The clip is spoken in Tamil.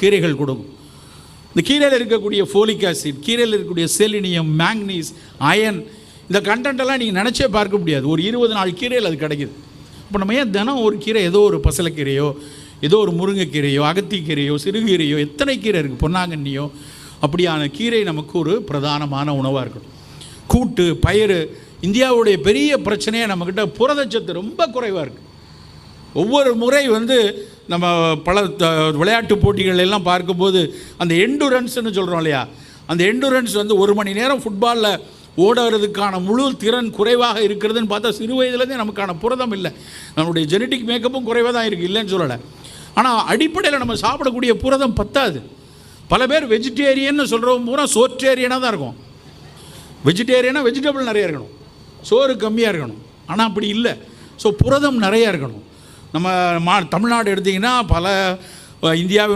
கீரைகள் கொடுக்கும். இந்த கீரையில் இருக்கக்கூடிய ஃபோலிக் ஆசிட், கீரையில் இருக்கக்கூடிய செலினியம், மேங்னீஸ், அயன், இந்த கண்டென்ட்டெல்லாம் நீங்கள் நினச்சே பார்க்க முடியாது. ஒரு 20 நாள் கீரையில் அது கிடைக்கிது. இப்போ நம்ம ஏன் தினம் ஒரு கீரை, ஏதோ ஒரு பசலைக்கீரையோ, ஏதோ ஒரு முருங்கைக்கீரையோ, அகத்திக்கீரையோ, சிறுகீரையோ, எத்தனை கீரை இருக்குது, பொன்னாங்கண்ணியோ, அப்படியான கீரை நமக்கு ஒரு பிரதானமான உணவாக இருக்கணும். கூட்டு, பயிறு. இந்தியாவுடைய பெரிய பிரச்சனையே நம்மக்கிட்ட புரதச்சத்து ரொம்ப குறைவாக இருக்குது. ஒவ்வொரு முறை நம்ம பல விளையாட்டு போட்டிகள் எல்லாம் பார்க்கும்போது அந்த எண்டுரன்ஸ்னு சொல்கிறோம் இல்லையா, அந்த எண்டுரன்ஸ் 1 மணி நேரம் ஃபுட்பாலில் ஓடுறதுக்கான முழு திறன் குறைவாக இருக்கிறதுன்னு பார்த்தா சிறு வயதுலேருந்தே நமக்கான புரதம் இல்லை. நம்மளுடைய ஜெனட்டிக் மேக்கப்பும் குறைவாக தான் இருக்குது, இல்லைன்னு சொல்லலை. ஆனால் அடிப்படையில் நம்ம சாப்பிடக்கூடிய புரதம் பத்தாது. பல பேர் வெஜிடேரியன்னு சொல்கிறவங்க பூரா சோற்றேரியனாக தான் இருக்கும். வெஜிடேரியனாக வெஜிடபிள் நிறையா இருக்கணும், சோறு கம்மியாக இருக்கணும். ஆனால் அப்படி இல்லை. ஸோ புரதம் நிறையா இருக்கணும். நம்ம தமிழ்நாடு எடுத்திங்கன்னா பல இந்தியாவின்